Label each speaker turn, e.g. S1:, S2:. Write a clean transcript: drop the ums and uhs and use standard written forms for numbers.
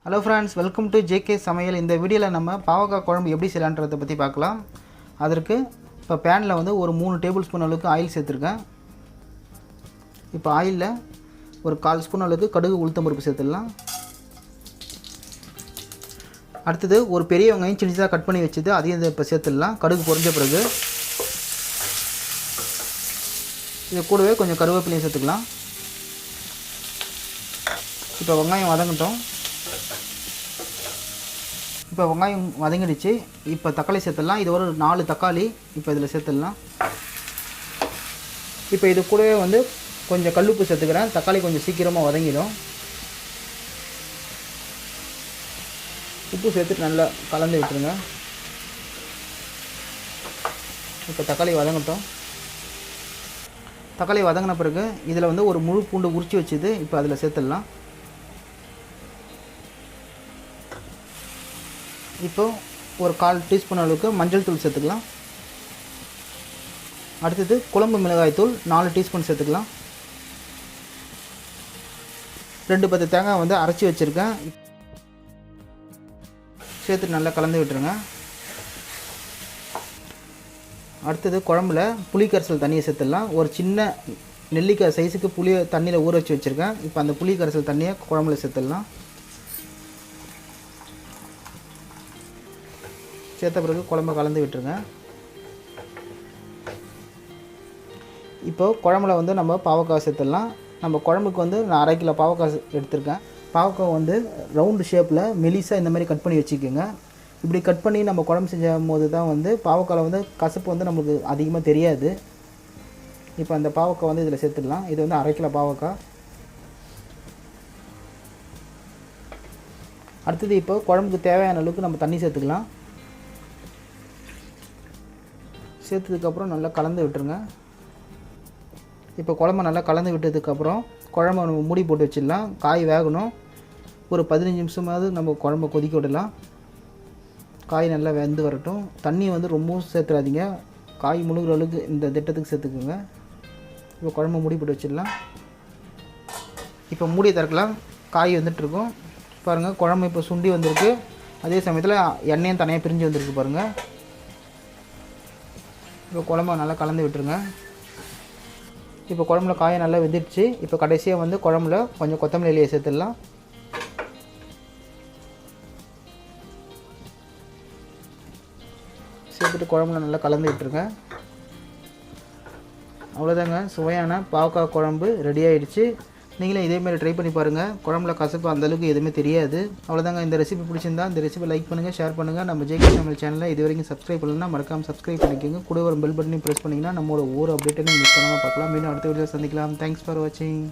S1: Hello friends, welcome to JK சமையல். இந்த வீடியோவில் நம்ம பாவக்காய் குழம்பு எப்படி செய்யலான்றதை பற்றி பார்க்கலாம். அதற்கு இப்போ பேனில் வந்து ஒரு 3 டேபிள் ஸ்பூன் அளவுக்கு ஆயில் சேர்த்துருக்கேன். இப்போ ஆயிலில் ஒரு 1/4 ஸ்பூன் அளவுக்கு கடுகு உளுத்தம் பருப்பு சேர்த்துடலாம். அடுத்தது ஒரு பெரிய வெங்காயம் சின்னதாக கட் பண்ணி வச்சுது அதையும் இப்போ சேர்த்துடலாம். கடுகு பொரிஞ்ச பிறகு இது கூடவே கொஞ்சம் கருவேப்பிலையும் சேர்த்துக்கலாம். இப்போ வெங்காயம் வதங்கட்டும். இப்போ வெங்காயம் வதங்கிடுச்சு. இப்போ தக்காளி சேர்த்துடலாம். இது ஒரு 4 தக்காளி இப்போ இதில் சேர்த்துடலாம். இப்போ இது கூடவே வந்து கொஞ்சம் கல்லுப்பு சேர்த்துக்கிறேன். தக்காளி கொஞ்சம் சீக்கிரமாக வதங்கிடும். உப்பு சேர்த்துட்டு நல்லா கலந்து விட்டுருங்க. இப்போ தக்காளி வதங்கட்டும். தக்காளி வதங்கின பிறகு இதில் வந்து ஒரு முழு பூண்டு உரித்து வச்சுது இப்போ அதில் சேர்த்துடலாம். இப்போ ஒரு 1/4 டீஸ்பூன் அளவுக்கு மஞ்சள் தூள் சேர்த்துக்கலாம். அடுத்தது குழம்பு மிளகாய் தூள் 4 டீஸ்பூன் சேர்த்துக்கலாம். 2 பத்து தேங்காய் வந்து அரைச்சி வச்சுருக்கேன். சேர்த்துட்டு நல்லா கலந்து விட்டுருங்க. அடுத்தது குழம்புல புளி கரைசல் தண்ணியை சேர்த்துடலாம். ஒரு சின்ன நெல்லிக்காய் சைஸுக்கு புளியை தண்ணியில் ஊற வச்சு வச்சுருக்கேன். இப்போ அந்த புளி கரைசல் தண்ணியை குழம்புல சேர்த்துடலாம். சேர்த்த பிறகு குழம்பை கலந்து விட்டுருங்க. இப்போது குழம்புல வந்து நம்ம பாவக்காய் சேர்த்துடலாம். நம்ம குழம்புக்கு வந்து நான் 1/2 கிலோ பாவக்காய் எடுத்திருக்கேன். பாவக்காய் வந்து ரவுண்டு ஷேப்பில் மெலிசாக இந்த மாதிரி கட் பண்ணி வச்சுக்கோங்க. இப்படி கட் பண்ணி நம்ம குழம்பு செஞ்சும் போது தான் வந்து பாவக்காயில் வந்து கசப்பு வந்து நம்மளுக்கு அதிகமாக தெரியாது. இப்போ அந்த பாவக்காய் வந்து இதில் சேர்த்துடலாம். இது வந்து 1/2 கிலோ பாவக்காய். அடுத்தது இப்போ குழம்புக்கு தேவையான அளவுக்கு நம்ம தண்ணி சேர்த்துக்கலாம். சேர்த்ததுக்கப்புறம் நல்லா கலந்து விட்டுருங்க. இப்போ குழம்பு நல்லா கலந்து விட்டதுக்கப்புறம் குழம்பை நம்ம மூடி போட்டு வச்சிடலாம். காய் வேகணும். ஒரு 15 நிமிஷமாவது நம்ம குழம்பை கொதிக்க விடலாம். காய் நல்லா வெந்து வரட்டும். தண்ணி வந்து ரொம்பவும் சேர்த்துடாதீங்க. காய் முழுகிற அளவுக்கு இந்த திட்டத்துக்கு சேர்த்துக்குங்க. இப்போ குழம்பு மூடி போட்டு வச்சிடலாம். இப்போ மூடி திறக்கலாம். காய் வந்துட்டுருக்கும் பாருங்கள். குழம்பு இப்போ சுண்டி வந்திருக்கு. அதே சமயத்தில் எண்ணெயும் தனியாக பிரிஞ்சு வந்திருக்கு பாருங்கள். இப்போ குழம்பை நல்லா கலந்து விட்டுருங்க. இப்போ குழம்புல காயை நல்லா வெந்துடுச்சு. இப்போ கடைசியாக வந்து குழம்புல கொஞ்சம் கொத்தமல்லி இலையை சேர்த்துடலாம். சேர்த்துட்டு குழம்புல நல்லா கலந்து விட்டுருங்க. அவ்வளோதாங்க, சுவையான பாவக்காய் குழம்பு ரெடி ஆகிடுச்சு. நீங்களும் இதேமாதிரி ட்ரை பண்ணி பாருங்கள். குழம்புல கசப்பு அந்தளவுக்கு எதுவுமே தெரியாது. அவ்வளோதாங்க. இந்த ரெசிபி பிடிச்சிருந்தா இந்த ரெசிபி லைக் பண்ணுங்கள், ஷேர் பண்ணுங்கள். நம்ம ஜேகே சமையல் சேனலை இது வரைக்கும் சப்ஸ்கிரைப் பண்ணலன்னா மறக்காமல் சப்ஸ்கிரைப் பண்ணிக்கோங்க. கூட ஒரு பெல் பட்டனையும் ப்ரெஸ் பண்ணிங்கன்னா நம்மளோட ஒவ்வொரு அப்டேட்டையும் மிஸ் பண்ணாமல் பார்க்கலாம். மீண்டும் அடுத்த வீடியோ சந்திக்கலாம். தேங்க்ஸ் ஃபார் வாட்சிங்.